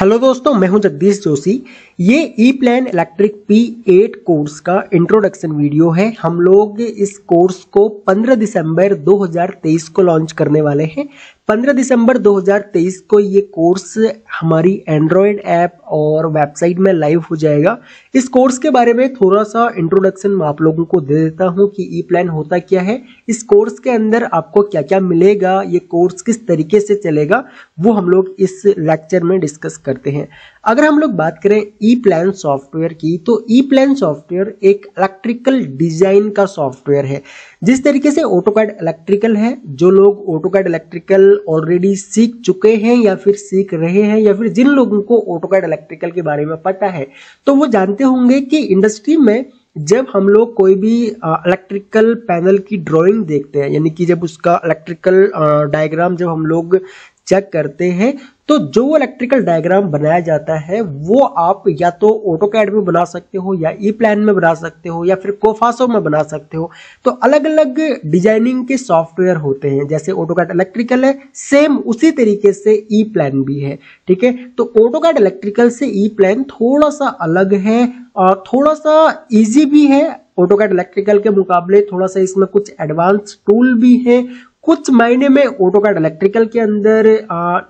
Hello दोस्तों, मैं हूं जगदीश जोशी। ये ई प्लान इलेक्ट्रिक P8 कोर्स का इंट्रोडक्शन वीडियो है। हम लोग इस कोर्स को 15 दिसंबर 2023 को लॉन्च करने वाले हैं। 15 दिसंबर 2023 को ये कोर्स हमारी एंड्रॉयड ऐप और वेबसाइट में लाइव हो जाएगा। इस कोर्स के बारे में थोड़ा सा इंट्रोडक्शन मैं आप लोगों को दे देता हूं कि ई प्लान होता क्या है, इस कोर्स के अंदर आपको क्या क्या मिलेगा, ये कोर्स किस तरीके से चलेगा, वो हम लोग इस लेक्चर में डिस्कस करते हैं। अगर हम लोग बात करें ई प्लान सॉफ्टवेयर की, तो ई प्लान सॉफ्टवेयर एक इलेक्ट्रिकल डिजाइन का सॉफ्टवेयर है। जिस तरीके से ऑटोकैड इलेक्ट्रिकल है, जो लोग ऑटोकैड इलेक्ट्रिकल ऑलरेडी सीख चुके हैं या फिर सीख रहे हैं, या फिर जिन लोगों को ऑटोकैड इलेक्ट्रिकल के बारे में पता है, तो वो जानते होंगे कि इंडस्ट्री में जब हम लोग कोई भी इलेक्ट्रिकल पैनल की ड्राइंग देखते हैं, यानी कि जब उसका इलेक्ट्रिकल डायग्राम जब हम लोग चेक करते हैं, तो जो इलेक्ट्रिकल डायग्राम बनाया जाता है वो आप या तो ऑटोकैड में बना सकते हो, या ई प्लान में बना सकते हो, या फिर कोफासो में बना सकते हो। तो अलग अलग डिजाइनिंग के सॉफ्टवेयर होते हैं। जैसे ऑटोकैड इलेक्ट्रिकल है, सेम उसी तरीके से ई प्लान भी है। ठीक है, तो ऑटोकैड इलेक्ट्रिकल से ई प्लान थोड़ा सा अलग है और थोड़ा सा इजी भी है। ऑटोकैड इलेक्ट्रिकल के मुकाबले थोड़ा सा इसमें कुछ एडवांस टूल भी है। कुछ मायने में ऑटोकैड इलेक्ट्रिकल के अंदर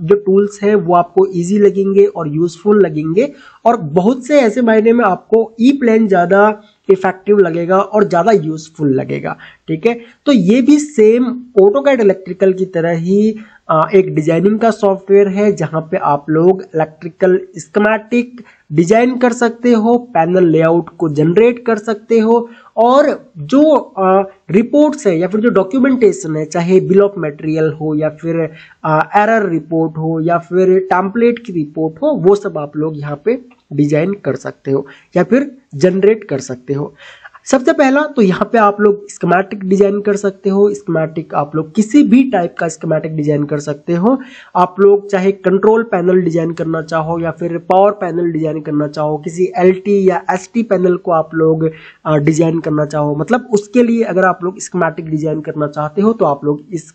जो टूल्स है वो आपको इजी लगेंगे और यूजफुल लगेंगे, और बहुत से ऐसे मायने में आपको ई प्लान ज्यादा इफेक्टिव लगेगा और ज्यादा यूजफुल लगेगा। ठीक है, तो ये भी सेम ऑटोकैड इलेक्ट्रिकल की तरह ही एक डिजाइनिंग का सॉफ्टवेयर है, जहां पे आप लोग इलेक्ट्रिकल स्कीमेटिक डिजाइन कर सकते हो, पैनल लेआउट को जनरेट कर सकते हो, और जो रिपोर्ट्स है या फिर जो डॉक्यूमेंटेशन है, चाहे बिल ऑफ मटेरियल हो या फिर एरर रिपोर्ट हो या फिर टेम्पलेट की रिपोर्ट हो, वो सब आप लोग यहाँ पे डिजाइन कर सकते हो या फिर जनरेट कर सकते हो। सबसे पहला तो यहाँ पे आप लोग स्कीमेटिक डिजाइन कर सकते हो। स्कीमेटिक आप लोग किसी भी टाइप का स्कीमेटिक डिजाइन कर सकते हो। आप लोग चाहे कंट्रोल पैनल डिजाइन करना चाहो या फिर पावर पैनल डिजाइन करना चाहो, किसी LT या ST पैनल को आप लोग डिजाइन करना चाहो, मतलब उसके लिए अगर आप लोग स्कीमेटिक डिजाइन करना चाहते हो तो आप लोग इस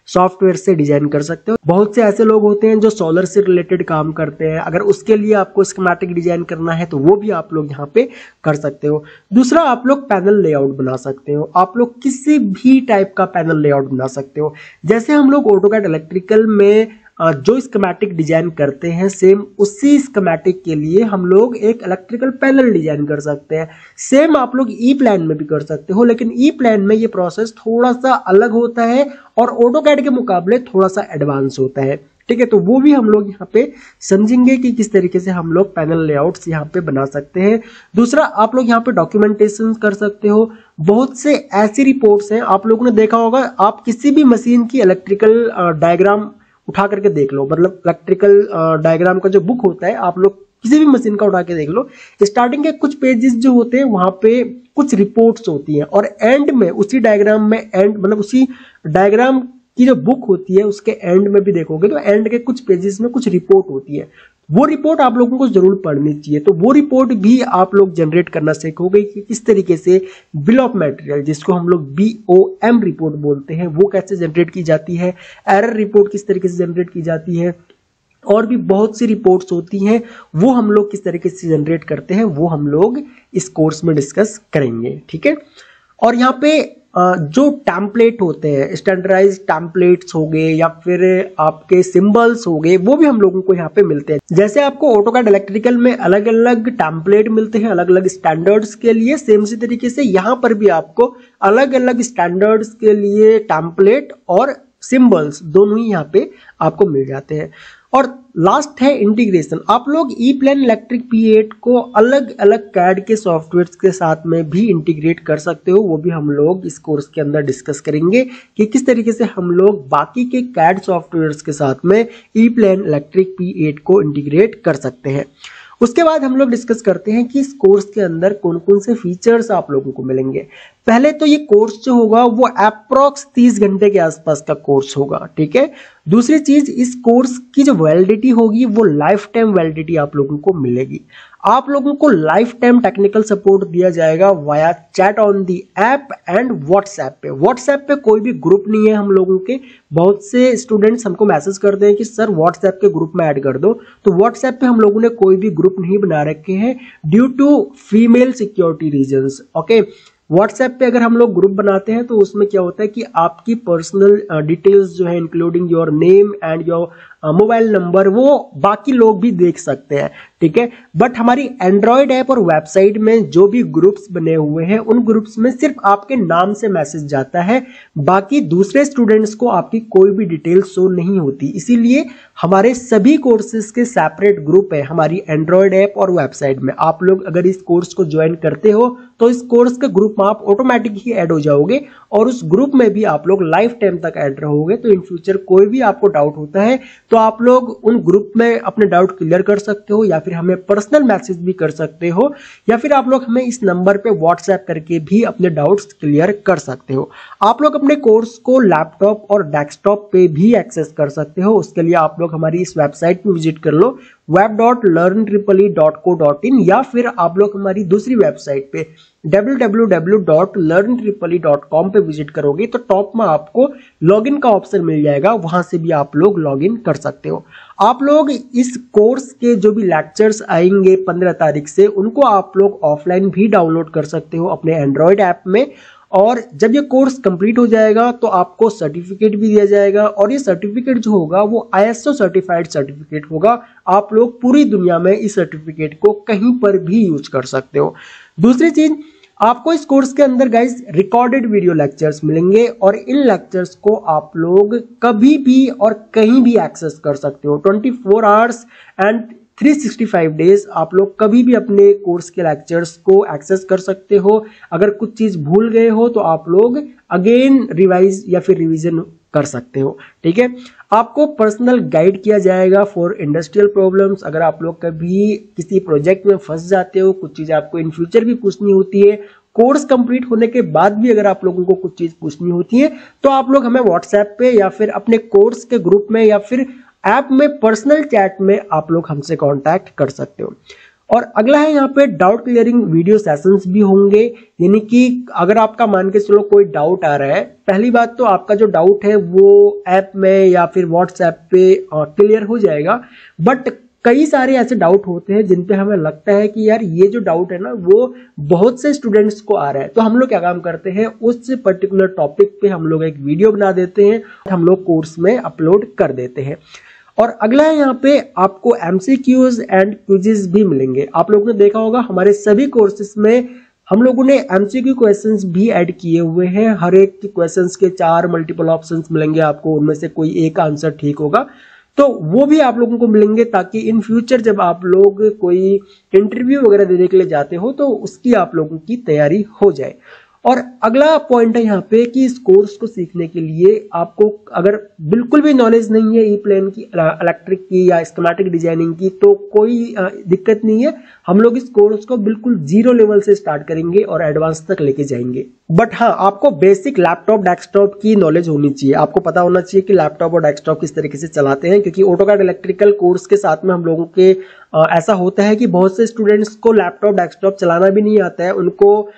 सॉफ्टवेयर से डिजाइन कर सकते हो। बहुत से ऐसे लोग होते हैं जो सोलर से रिलेटेड काम करते हैं, अगर उसके लिए आपको स्कीमेटिक डिजाइन करना है तो वो भी आप लोग यहाँ पे कर सकते हो। दूसरा, आप लोग पैनल लेआउट बना सकते हो। आप लोग किसी भी टाइप का पैनल लेआउट बना सकते हो। जैसे हम लोग ऑटोकैड इलेक्ट्रिकल में जो स्कीमेटिक डिजाइन करते हैं, सेम उसी स्कीमेटिक के लिए हम लोग एक इलेक्ट्रिकल पैनल डिजाइन कर सकते हैं। सेम आप लोग ई प्लान में भी कर सकते हो, लेकिन ई प्लान में ये प्रोसेस थोड़ा सा अलग होता है और ऑटोकैड के मुकाबले थोड़ा सा एडवांस होता है। ठीक है, तो वो भी हम लोग यहाँ पे समझेंगे कि किस तरीके से हम लोग पैनल लेआउट्स यहाँ पे बना सकते हैं। दूसरा, आप लोग यहाँ पे डॉक्यूमेंटेशन कर सकते हो। बहुत से ऐसी रिपोर्ट्स हैं, आप लोगों ने देखा होगा, आप किसी भी मशीन की इलेक्ट्रिकल डायग्राम उठा करके देख लो, मतलब इलेक्ट्रिकल डायग्राम का जो बुक होता है, आप लोग किसी भी मशीन का उठा के देख लो। स्टार्टिंग के कुछ पेजेस जो होते हैं वहां पे कुछ रिपोर्ट्स होती हैं, और एंड में उसी डायग्राम में मतलब उसी डायग्राम की जो बुक होती है उसके एंड में भी देखोगे तो एंड के कुछ पेजेस में कुछ रिपोर्ट होती है। वो रिपोर्ट आप लोगों को जरूर पढ़नी चाहिए। तो वो रिपोर्ट भी आप लोग जनरेट करना सीखोगे कि किस तरीके से बिल ऑफ मटेरियल, जिसको हम लोग BOM रिपोर्ट बोलते हैं, वो कैसे जनरेट की जाती है, एरर रिपोर्ट किस तरीके से जनरेट की जाती है, और भी बहुत सी रिपोर्ट्स होती हैं, वो हम लोग किस तरीके से जनरेट करते हैं, वो हम लोग इस कोर्स में डिस्कस करेंगे। ठीक है, और यहाँ पे जो टेम्पलेट होते हैं, स्टैंडर्डाइज टेम्पलेट्स हो गए या फिर आपके सिंबल्स हो गए, वो भी हम लोगों को यहाँ पे मिलते हैं। जैसे आपको ऑटोकैड इलेक्ट्रिकल में अलग अलग टेम्पलेट मिलते हैं अलग अलग स्टैंडर्ड्स के लिए, सेम इसी तरीके से यहाँ पर भी आपको अलग अलग स्टैंडर्ड्स के लिए टेम्पलेट और सिंबल्स दोनों ही यहाँ पे आपको मिल जाते हैं। और लास्ट है इंटीग्रेशन। आप लोग ई प्लान इलेक्ट्रिक P8 को अलग अलग कैड के सॉफ्टवेयर के साथ में भी इंटीग्रेट कर सकते हो। वो भी हम लोग इस कोर्स के अंदर डिस्कस करेंगे कि किस तरीके से हम लोग बाकी के कैड सॉफ्टवेयर के साथ में ई प्लान इलेक्ट्रिक P8 को इंटीग्रेट कर सकते हैं। उसके बाद हम लोग डिस्कस करते हैं कि इस कोर्स के अंदर कौन कौन से फीचर्स आप लोगों को मिलेंगे। पहले तो ये कोर्स जो होगा वो अप्रॉक्स 30 घंटे के आसपास का कोर्स होगा। ठीक है, दूसरी चीज, इस कोर्स की जो वैलिडिटी होगी वो लाइफ टाइम वैलिडिटी आप लोगों को मिलेगी। आप लोगों को लाइफ टाइम टेक्निकल सपोर्ट दिया जाएगा via chat on the app and WhatsApp पे। व्हाट्सएप पे कोई भी ग्रुप नहीं है हम लोगों के। बहुत से स्टूडेंट्स हमको मैसेज करते हैं कि सर व्हाट्सएप के ग्रुप में ऐड कर दो, तो व्हाट्सएप पे हम लोगों ने कोई भी ग्रुप नहीं बना रखे हैं due to female security reasons. Okay, WhatsApp पे अगर हम लोग ग्रुप बनाते हैं तो उसमें क्या होता है कि आपकी पर्सनल डिटेल्स जो है including your name and your mobile number वो बाकी लोग भी देख सकते हैं, ठीक है। बट हमारी एंड्रॉयड ऐप और वेबसाइट में जो भी ग्रुप्स बने हुए हैं उन ग्रुप्स में सिर्फ आपके नाम से मैसेज जाता है, बाकी दूसरे स्टूडेंट्स को आपकी कोई भी डिटेल शो नहीं होती। इसीलिए हमारे सभी कोर्सेज के सेपरेट ग्रुप है हमारी एंड्रॉयड ऐप और वेबसाइट में। आप लोग अगर इस कोर्स को ज्वाइन करते हो तो इस कोर्स के ग्रुप में आप ऑटोमेटिक ही ऐड हो जाओगे और उस ग्रुप में भी आप लोग लाइफ टाइम तक ऐड रहोगे। तो इन फ्यूचर कोई भी आपको डाउट होता है तो आप लोग उन ग्रुप में अपने डाउट क्लियर कर सकते हो, या फिर हमें पर्सनल मैसेज भी कर सकते हो, या फिर आप लोग हमें इस नंबर पे व्हाट्सएप करके भी अपने डाउट्स क्लियर कर सकते हो। आप लोग अपने कोर्स को लैपटॉप और डेस्कटॉप पे भी एक्सेस कर सकते हो। उसके लिए आप लोग हमारी इस वेबसाइट पे विजिट कर लो web.learntripoli.co.in, या फिर आप लोग हमारी दूसरी वेबसाइट पे www.learntripoli.com पे विजिट करोगे तो टॉप में आपको लॉगिन का ऑप्शन मिल जाएगा, वहां से भी आप लोग लॉगिन कर सकते हो। आप लोग इस कोर्स के जो भी लेक्चर्स आएंगे 15 तारीख से उनको आप लोग ऑफलाइन भी डाउनलोड कर सकते हो अपने एंड्रॉयड ऐप में, और जब ये कोर्स कंप्लीट हो जाएगा तो आपको सर्टिफिकेट भी दिया जाएगा, और ये सर्टिफिकेट जो होगा वो ISO सर्टिफाइड सर्टिफिकेट होगा। आप लोग पूरी दुनिया में इस सर्टिफिकेट को कहीं पर भी यूज कर सकते हो। दूसरी चीज, आपको इस कोर्स के अंदर गाइस रिकॉर्डेड वीडियो लेक्चर्स मिलेंगे, और इन लेक्चर्स को आप लोग कभी भी और कहीं भी एक्सेस कर सकते हो। 24 आवर्स एंड 365 डेज आप लोग कभी भी अपने कोर्स के लेक्चर्स को एक्सेस कर सकते हो। अगर कुछ चीज भूल गए हो तो आप लोग अगेन रिवाइज या फिर रिवीजन कर सकते हो, ठीक है। आपको पर्सनल गाइड किया जाएगा फॉर इंडस्ट्रियल प्रॉब्लम्स। अगर आप लोग कभी किसी प्रोजेक्ट में फंस जाते हो, कुछ चीज आपको इन फ्यूचर भी पूछनी होती है, कोर्स कंप्लीट होने के बाद भी अगर आप लोगों को कुछ चीज पूछनी होती है तो आप लोग हमें व्हाट्सएप पे या फिर अपने कोर्स के ग्रुप में या फिर ऐप में पर्सनल चैट में आप लोग हमसे कांटेक्ट कर सकते हो। और अगला है यहाँ पे डाउट क्लियरिंग वीडियो सेशंस भी होंगे, यानी कि अगर आपका मान के चलो कोई डाउट आ रहा है, पहली बात तो आपका जो डाउट है वो ऐप में या फिर व्हाट्सएप पे क्लियर हो जाएगा। बट कई सारे ऐसे डाउट होते हैं जिन पे हमें लगता है कि यार ये जो डाउट है ना वो बहुत से स्टूडेंट्स को आ रहा है, तो हम लोग क्या काम करते हैं उस पर्टिकुलर टॉपिक पे हम लोग एक वीडियो बना देते हैं, हम लोग कोर्स में अपलोड कर देते हैं। और अगला है यहाँ पे आपको MCQs एंड क्विज़ेस भी मिलेंगे। आप लोगों ने देखा होगा हमारे सभी कोर्सेज में हम लोगों ने MCQ क्वेश्चंस भी ऐड किए हुए हैं। हर एक के क्वेश्चंस के 4 मल्टीपल ऑप्शंस मिलेंगे आपको, उनमें से कोई एक आंसर ठीक होगा, तो वो भी आप लोगों को मिलेंगे ताकि इन फ्यूचर जब आप लोग कोई इंटरव्यू वगैरह देने के लिए जाते हो तो उसकी आप लोगों की तैयारी हो जाए। और अगला पॉइंट है यहाँ पे कि इस कोर्स को सीखने के लिए आपको अगर बिल्कुल भी नॉलेज नहीं है ई प्लेन की, इलेक्ट्रिक की या स्कीमेटिक डिजाइनिंग की, तो कोई दिक्कत नहीं है। हम लोग इस कोर्स को बिल्कुल 0 लेवल से स्टार्ट करेंगे और एडवांस तक लेके जाएंगे। बट हाँ, आपको बेसिक लैपटॉप डेस्कटॉप की नॉलेज होनी चाहिए। आपको पता होना चाहिए कि लैपटॉप और डेस्कटॉप किस तरीके से चलाते हैं, क्योंकि ऑटोकैड इलेक्ट्रिकल कोर्स के साथ में हम लोगों के ऐसा होता है कि बहुत से स्टूडेंट्स को लैपटॉप डेस्कटॉप चलाना भी नहीं आता है। उनको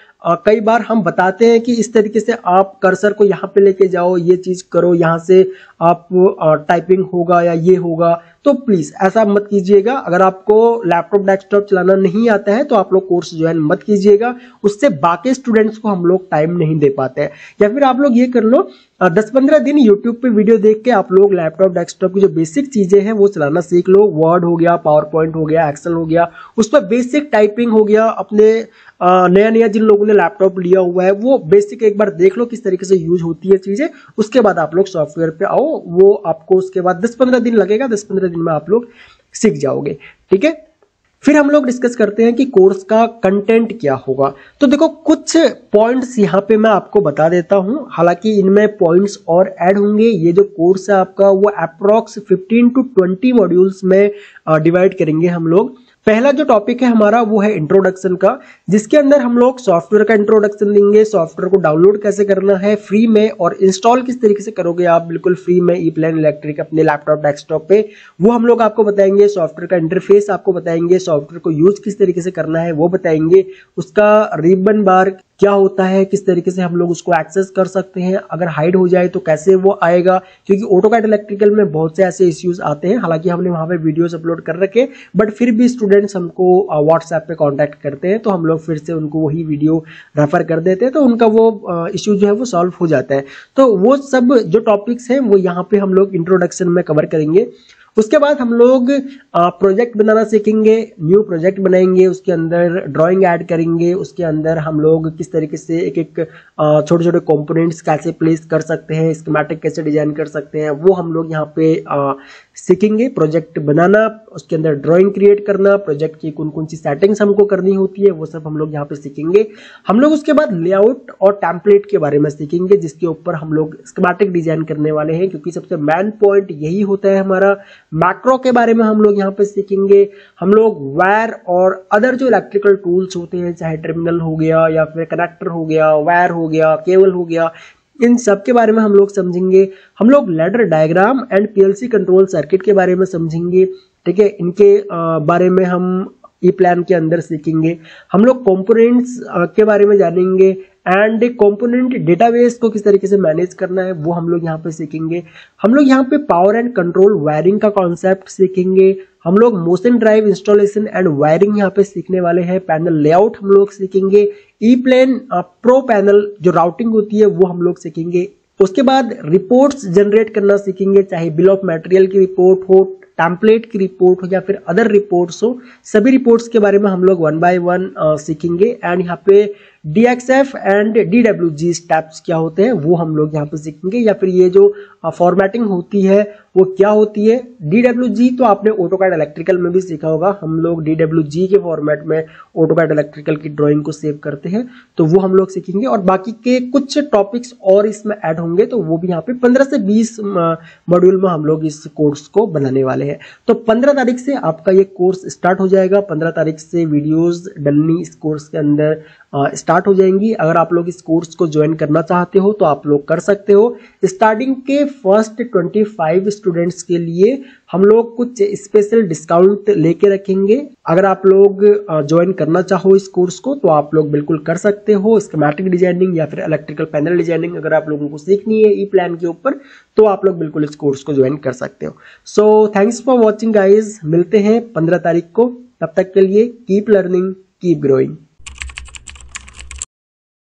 कई बार हम बताते हैं कि इस तरीके से आप कर्सर को यहाँ पे लेके जाओ, ये चीज करो, यहाँ से आप टाइपिंग होगा या ये होगा, तो प्लीज ऐसा मत कीजिएगा। अगर आपको लैपटॉप डेस्कटॉप चलाना नहीं आता है तो आप लोग कोर्स ज्वाइन मत कीजिएगा, उससे बाकी स्टूडेंट्स को हम लोग टाइम नहीं दे पाते हैं। या फिर आप लोग ये कर लो 10-15 दिन यूट्यूब पे वीडियो देख के आप लोग लैपटॉप डेस्कटॉप की जो बेसिक चीजें हैं वो चलाना सीख लो। वर्ड हो गया, पावर पॉइंट हो गया, एक्सेल हो गया, उस पर बेसिक टाइपिंग हो गया। अपने नया जिन लोगों ने लैपटॉप लिया हुआ है वो बेसिक एक बार देख लो किस तरीके से यूज होती है चीजें, उसके बाद आप लोग सॉफ्टवेयर पे आओ। वो आपको उसके बाद 10-15 दिन लगेगा, 10-15 दिन में आप लोग सीख जाओगे, ठीक है। फिर हम लोग डिस्कस करते हैं कि कोर्स का कंटेंट क्या होगा। तो देखो कुछ पॉइंट्स यहाँ पे मैं आपको बता देता हूँ, हालांकि इनमें पॉइंट्स और ऐड होंगे। ये जो कोर्स है आपका वो अप्रोक्स 15 to 20 मॉड्यूल्स में डिवाइड करेंगे हम लोग। पहला जो टॉपिक है हमारा वो है इंट्रोडक्शन का, जिसके अंदर हम लोग सॉफ्टवेयर का इंट्रोडक्शन देंगे, सॉफ्टवेयर को डाउनलोड कैसे करना है फ्री में और इंस्टॉल किस तरीके से करोगे आप बिल्कुल फ्री में ई प्लान इलेक्ट्रिक अपने लैपटॉप डेस्कटॉप पे, वो हम लोग आपको बताएंगे। सॉफ्टवेयर का इंटरफेस आपको बताएंगे, सॉफ्टवेयर को यूज किस तरीके से करना है वो बताएंगे, उसका रिबन बार क्या होता है, किस तरीके से हम लोग उसको एक्सेस कर सकते हैं, अगर हाइड हो जाए तो कैसे वो आएगा, क्योंकि ऑटोकैड इलेक्ट्रिकल में बहुत से ऐसे इश्यूज आते हैं। हालांकि हमने वहां पे वीडियोस अपलोड कर रखे, बट फिर भी स्टूडेंट्स हमको व्हाट्सएप पे कांटेक्ट करते हैं, तो हम लोग फिर से उनको वही वीडियो रेफर कर देते हैं, तो उनका वो इश्यू जो है वो सॉल्व हो जाता है। तो वो सब जो टॉपिक्स हैं वो यहाँ पे हम लोग इंट्रोडक्शन में कवर करेंगे। उसके बाद हम लोग प्रोजेक्ट बनाना सीखेंगे, न्यू प्रोजेक्ट बनाएंगे, उसके अंदर ड्राइंग ऐड करेंगे, उसके अंदर हम लोग किस तरीके से एक एक छोटे छोटे कंपोनेंट्स कैसे प्लेस कर सकते हैं, स्कीमेटिक कैसे डिजाइन कर सकते हैं, वो हम लोग यहाँ पे सीखेंगे। प्रोजेक्ट बनाना, उसके अंदर ड्राइंग क्रिएट करना, प्रोजेक्ट की कौन कौन सी सेटिंग्स हमको करनी होती है वो सब हम लोग यहाँ पे सीखेंगे। हम लोग उसके बाद लेआउट और टेम्पलेट के बारे में सीखेंगे, जिसके ऊपर हम लोग स्कीमेटिक डिजाइन करने वाले हैं, क्योंकि सबसे मेन पॉइंट यही होता है हमारा। मैक्रो के बारे में हम लोग यहाँ पे सीखेंगे। हम लोग वायर और अदर जो इलेक्ट्रिकल टूल्स होते हैं, चाहे टर्मिनल हो गया या फिर कनेक्टर हो गया, वायर हो गया, केबल हो गया, इन सब के बारे में हम लोग समझेंगे। हम लोग ladder diagram and PLC control circuit के बारे में समझेंगे, ठीक है। इनके बारे में हम ई प्लान के अंदर सीखेंगे। हम लोग कंपोनेंट्स के बारे में जानेंगे एंड कंपोनेंट डेटाबेस को किस तरीके से मैनेज करना है वो हम लोग यहाँ पे सीखेंगे। हम लोग यहाँ पे पावर एंड कंट्रोल वायरिंग का कॉन्सेप्ट सीखेंगे। हम लोग motion drive installation and wiring यहाँ पे सीखने वाले हैं। पैनल लेआउट हम लोग सीखेंगे। ई प्लान प्रो पैनल जो राउटिंग होती है वो हम लोग सीखेंगे। उसके बाद रिपोर्ट्स जनरेट करना सीखेंगे, चाहे बिल ऑफ मटेरियल की रिपोर्ट हो, टेम्पलेट की रिपोर्ट हो या फिर अदर रिपोर्ट्स हो, सभी रिपोर्ट्स के बारे में हम लोग 1 by 1 सीखेंगे। एंड यहाँ पे DXF एंड DWG स्टेप्स क्या होते हैं वो हम लोग यहाँ पे सीखेंगे, या फिर ये जो फॉर्मेटिंग होती है वो क्या होती है। DWG तो आपने ऑटोकैड इलेक्ट्रिकल में भी सीखा होगा, हम लोग DWG के फॉर्मेट में ऑटोकैड इलेक्ट्रिकल की ड्राइंग को सेव करते हैं, तो वो हम लोग सीखेंगे। और बाकी के कुछ टॉपिक्स और इसमें ऐड होंगे, तो वो भी यहाँ पे 15 से 20 मॉड्यूल में हम लोग इस कोर्स को बनाने वाले हैं। तो 15 तारीख से आपका ये कोर्स स्टार्ट हो जाएगा। 15 तारीख से वीडियोज डलनी इस कोर्स के अंदर स्टार्ट हो जाएंगी। अगर आप लोग इस कोर्स को ज्वाइन करना चाहते हो तो आप लोग कर सकते हो। स्टार्टिंग के फर्स्ट 25 स्टूडेंट्स के लिए हम लोग कुछ स्पेशल डिस्काउंट लेके रखेंगे। अगर आप लोग ज्वाइन करना चाहो इस कोर्स को तो आप लोग बिल्कुल कर सकते हो। स्कीमेटिक डिजाइनिंग या फिर इलेक्ट्रिकल पैनल डिजाइनिंग अगर आप लोगों को सीखनी है ई प्लान के ऊपर, तो आप लोग बिल्कुल इस कोर्स को ज्वाइन कर सकते हो। So thanks for watching guys, मिलते हैं 15 तारीख को। तब तक के लिए कीप लर्निंग, कीप ग्रोइंग।